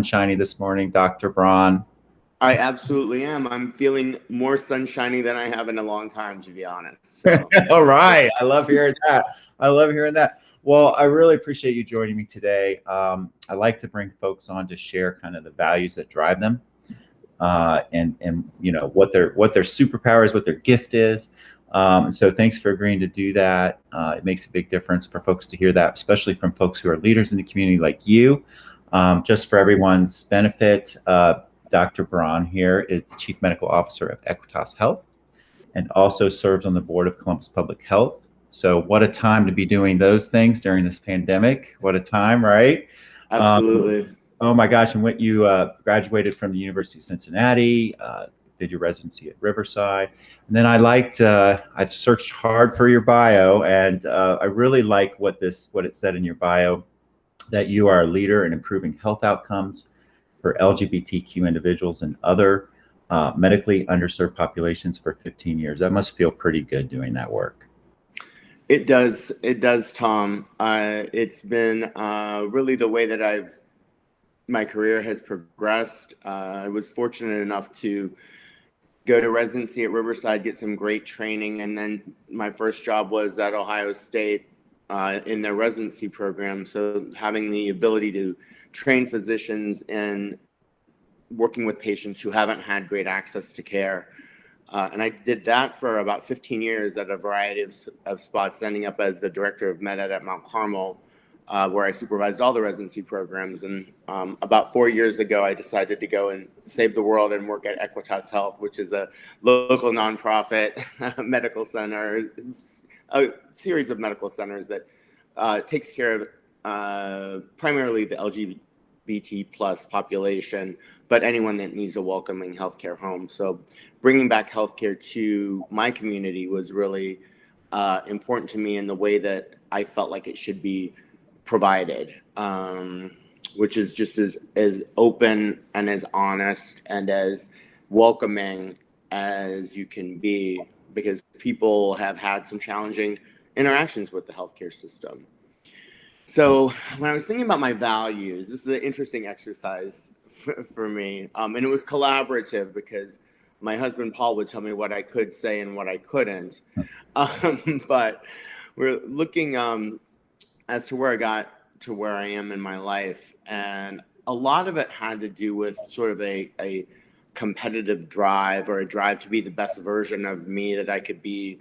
sunshiny this morning, Dr. Braun. I absolutely am. I'm feeling more sunshiny than I have in a long time, to be honest. So All right. I love hearing that. I love hearing that. Well, I really appreciate you joining me today. I like to bring folks on to share kind of the values that drive them, and you know what their superpower is, what their gift is. So thanks for agreeing to do that. It makes a big difference for folks to hear that, especially from folks who are leaders in the community like you. Just for everyone's benefit, Dr. Braun here is the Chief Medical Officer of Equitas Health and also serves on the board of Columbus Public Health. So what a time to be doing those things during this pandemic. What a time, right? absolutely. Oh my gosh. And what you graduated from the University of Cincinnati, did your residency at Riverside. And then I've searched hard for your bio, and I really like what it said in your bio, that you are a leader in improving health outcomes for LGBTQ individuals and other medically underserved populations for 15 years. That must feel pretty good doing that work. It does. It does, Tom. It's been really the way that my career has progressed. I was fortunate enough to go to residency at Riverside, get some great training, and then my first job was at Ohio State in their residency program. So having the ability to train physicians in working with patients who haven't had great access to care. And I did that for about 15 years at a variety of spots, ending up as the director of Med Ed at Mount Carmel, where I supervised all the residency programs. And about 4 years ago, I decided to go and save the world and work at Equitas Health, which is a local nonprofit medical center, a series of medical centers that takes care of primarily the LGBT plus population, but anyone that needs a welcoming healthcare home. So bringing back healthcare to my community was really important to me in the way that I felt like it should be provided, which is just as open and as honest and as welcoming as you can be, because people have had some challenging interactions with the healthcare system. So when I was thinking about my values, this is an interesting exercise for me. And it was collaborative because my husband, Paul, would tell me what I could say and what I couldn't. But we're looking as to where I got to where I am in my life. And a lot of it had to do with sort of a competitive drive, or a drive to be the best version of me that I could be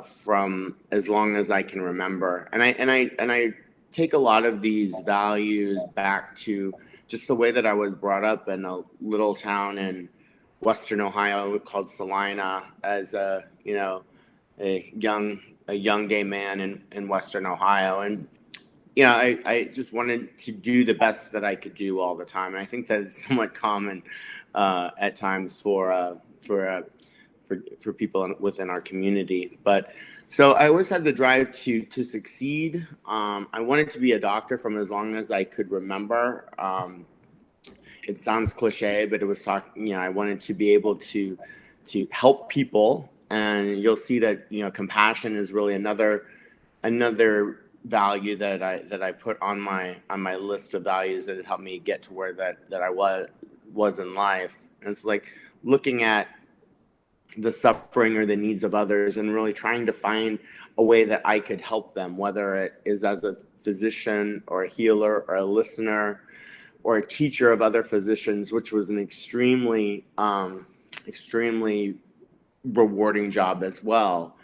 from as long as I can remember. And I take a lot of these values back to just the way that I was brought up in a little town in Western Ohio called Salina, as a young gay man in Western Ohio. And I just wanted to do the best that I could do all the time. And I think that is somewhat common at times for people within our community. But so I always had the drive to succeed. I wanted to be a doctor from as long as I could remember. It sounds cliche, but it was I wanted to be able to help people, and you'll see that compassion is really another value that I put on my list of values that helped me get to where that I was in life. And it's like looking at the suffering or the needs of others and really trying to find a way that I could help them, whether it is as a physician or a healer or a listener or a teacher of other physicians, which was an extremely rewarding job as well.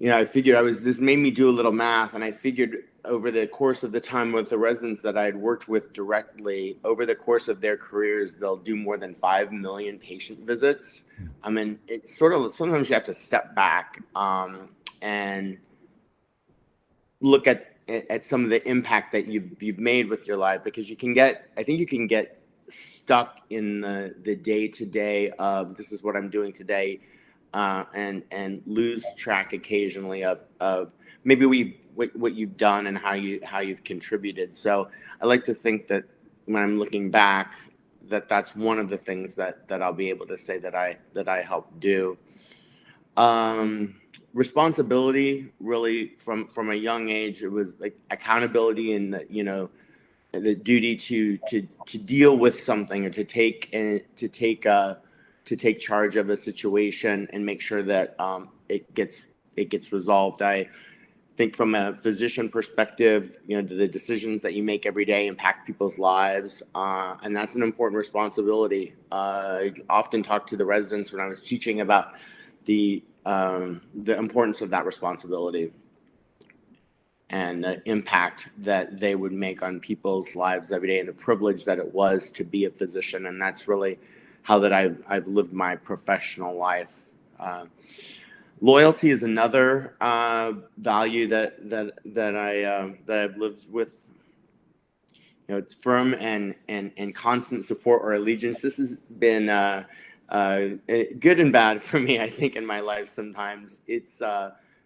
I figured this made me do a little math, and I figured over the course of the time with the residents that I had worked with directly, over the course of their careers, they'll do more than 5 million patient visits. I mean, it's sort of, sometimes you have to step back and look at some of the impact that you've made with your life, because I think you can get stuck in the day-to-day of this is what I'm doing today, and lose track occasionally of maybe what you've done and how you've contributed. So I like to think that when I'm looking back, that's one of the things that I'll be able to say that I helped do. Responsibility, really from a young age, it was like accountability and the duty to deal with something, or to take charge of a situation and make sure that it gets resolved. I think from a physician perspective, the decisions that you make every day impact people's lives, and that's an important responsibility. I often talk to the residents when I was teaching about the importance of that responsibility and the impact that they would make on people's lives every day, and the privilege that it was to be a physician. And that's really how that I've lived my professional life. Loyalty is another value that I've lived with. It's firm and constant support or allegiance. This has been good and bad for me, I think, in my life. Sometimes it's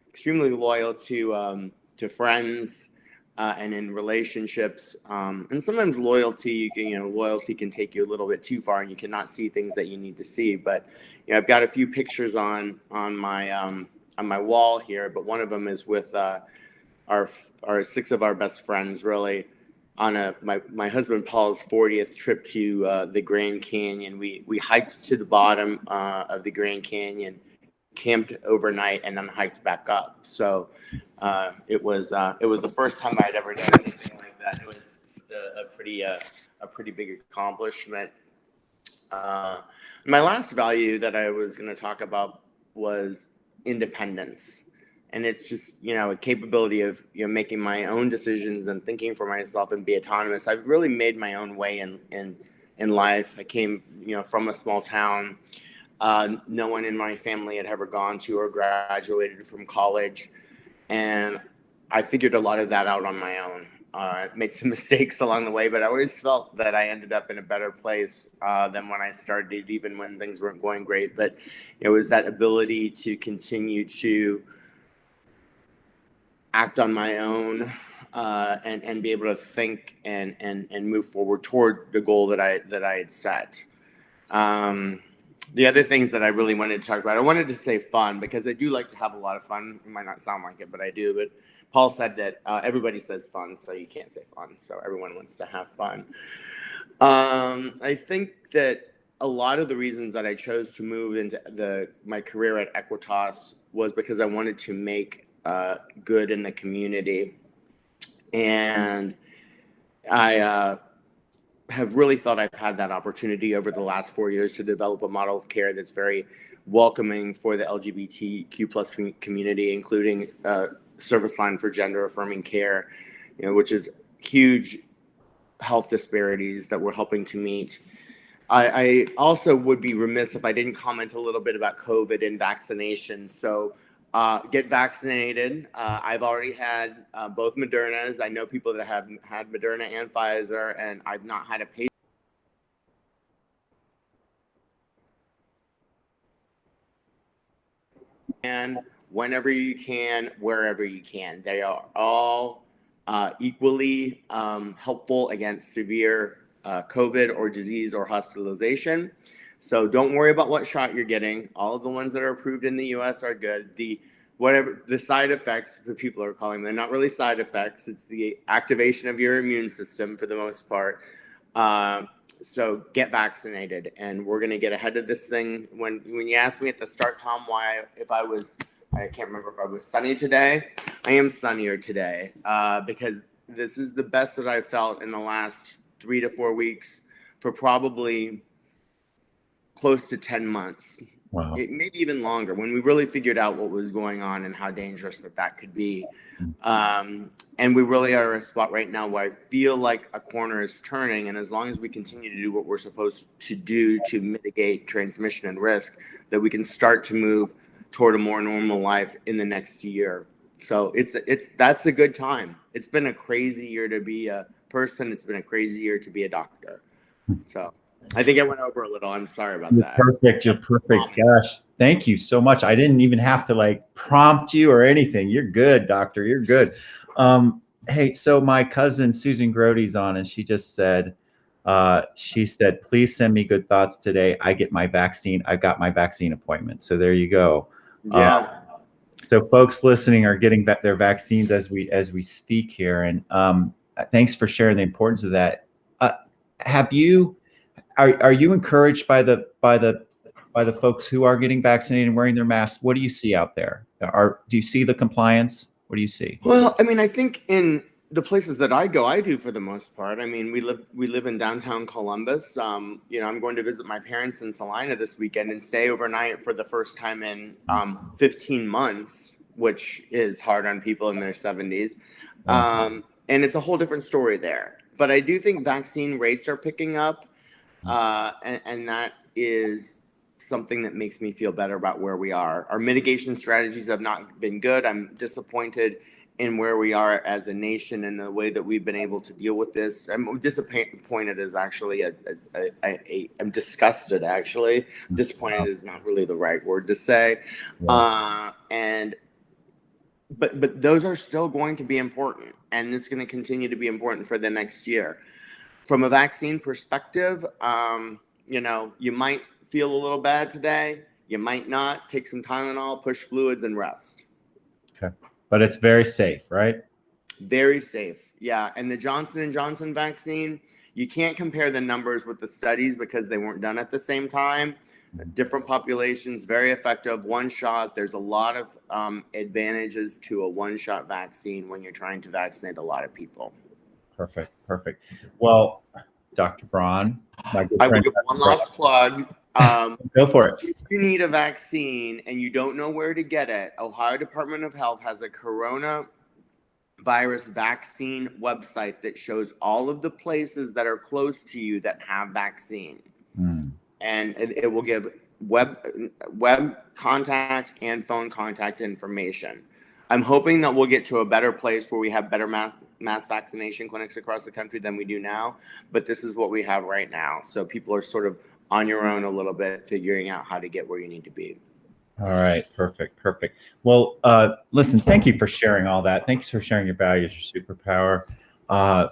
extremely loyal to friends and in relationships, and sometimes loyalty can take you a little bit too far, and you cannot see things that you need to see. But I've got a few pictures on my wall here, but one of them is with our 6 of our best friends, really, on my husband Paul's 40th trip to the Grand Canyon. We hiked to the bottom of the Grand Canyon, camped overnight, and then hiked back up. So it was the first time I'd ever done anything like that. It was a pretty big accomplishment. My last value that I was going to talk about was independence, and it's just a capability of making my own decisions and thinking for myself and be autonomous. I've really made my own way in life. I came from a small town. No one in my family had ever gone to or graduated from college, and I figured a lot of that out on my own. Made some mistakes along the way, but I always felt that I ended up in a better place than when I started, even when things weren't going great. But it was that ability to continue to act on my own and be able to think and move forward toward the goal that I had set. The other things that I really wanted to talk about, I wanted to say fun, because I do like to have a lot of fun. It might not sound like it, but I do. But Paul said that everybody says fun, so you can't say fun. So everyone wants to have fun. I think that a lot of the reasons that I chose to move into my career at Equitas was because I wanted to make good in the community. And I have really thought I've had that opportunity over the last 4 years to develop a model of care that's very welcoming for the LGBTQ plus community, including service line for gender affirming care, which is huge health disparities that we're helping to meet. I also would be remiss if I didn't comment a little bit about COVID and vaccinations. So get vaccinated. I've already had both Modernas. I know people that have had Moderna and Pfizer, and I've not had a patient. And whenever you can, wherever you can, they are all equally helpful against severe COVID or disease or hospitalization. So don't worry about what shot you're getting. All of the ones that are approved in the U.S. are good. Whatever the side effects that people are calling them, they're not really side effects. It's the activation of your immune system for the most part. So get vaccinated, and we're going to get ahead of this thing. When you asked me at the start, Tom, I can't remember if I was sunny today. I am sunnier today because this is the best that I've felt in the last 3 to 4 weeks for probably close to 10 months. Wow. Maybe even longer, when we really figured out what was going on and how dangerous that could be. And we really are at a spot right now where I feel like a corner is turning. And as long as we continue to do what we're supposed to do to mitigate transmission and risk, that we can start to move toward a more normal life in the next year. So that's a good time. It's been a crazy year to be a person. It's been a crazy year to be a doctor. So I think I went over a little. I'm sorry about that. Perfect. You're perfect. Gosh, thank you so much. I didn't even have to prompt you or anything. You're good, doctor. You're good. Hey, so my cousin Susan Grody's on, and she just said, please send me good thoughts today. I got my vaccine appointment. So there you go. Yeah. So folks listening are getting their vaccines as we speak here. And thanks for sharing the importance of that. Have you are you encouraged by the folks who are getting vaccinated and wearing their masks? What do you see out there? Do you see the compliance? What do you see? Well, I mean, I think in the places that I go, I do for the most part. I mean, we live in downtown Columbus. You know, I'm going to visit my parents in Salina this weekend and stay overnight for the first time in 15 months, which is hard on people in their 70s. And it's a whole different story there. But I do think vaccine rates are picking up, and that is something that makes me feel better about where we are. Our mitigation strategies have not been good. I'm disappointed in where we are as a nation and the way that we've been able to deal with this. I'm disappointed is actually I'm disgusted, actually. Disappointed is not really the right word to say. But those are still going to be important, and it's going to continue to be important for the next year. From a vaccine perspective, you know, you might feel a little bad today. You might not. Take some Tylenol, push fluids, and rest. Okay. But it's very safe, right? Very safe. Yeah. And the Johnson & Johnson vaccine, you can't compare the numbers with the studies because they weren't done at the same time. Different populations, very effective. One shot. There's a lot of advantages to a one-shot vaccine when you're trying to vaccinate a lot of people. Perfect. Perfect. Well, Dr. Braun, my good I will friend, give one last plug. Go for it. If you need a vaccine and you don't know where to get it, Ohio Department of Health has a coronavirus vaccine website that shows all of the places that are close to you that have vaccine. And it will give web contact and phone contact information. I'm hoping that we'll get to a better place where we have better mass vaccination clinics across the country than we do now. But this is what we have right now. So people are sort of on your own a little bit, figuring out how to get where you need to be. All right. Perfect. Perfect. Well, listen, thank you for sharing all that. Thanks for sharing your values, your superpower.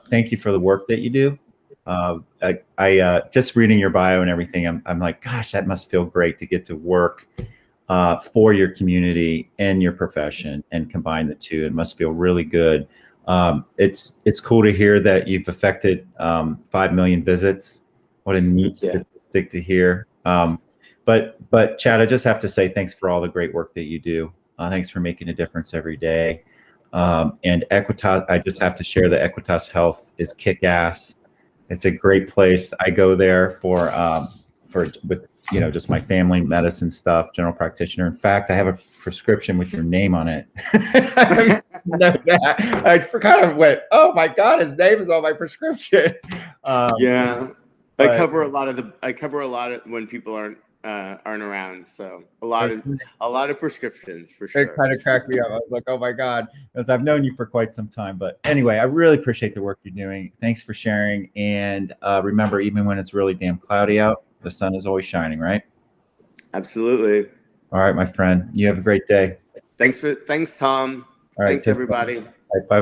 Thank you for the work that you do. I just reading your bio and everything, I'm like, gosh, that must feel great to get to work for your community and your profession and combine the two. It must feel really good. It's cool to hear that you've affected 5 million visits. What a neat statistic to hear. But Chad, I just have to say thanks for all the great work that you do. Thanks for making a difference every day. And Equitas, I just have to share that Equitas Health is kick-ass. It's a great place. I go there with just my family medicine stuff, general practitioner. In fact, I have a prescription with your name on it. I kind of went, oh my God, his name is on my prescription. I cover a lot of when people aren't around. So a lot of prescriptions for sure. It kind of cracked me up. I was like, oh my God, because I've known you for quite some time. But anyway, I really appreciate the work you're doing. Thanks for sharing. And remember, even when it's really damn cloudy out, the sun is always shining, right? Absolutely. All right, my friend. You have a great day. Thanks, Tom. All right, thanks, everybody. Bye-bye.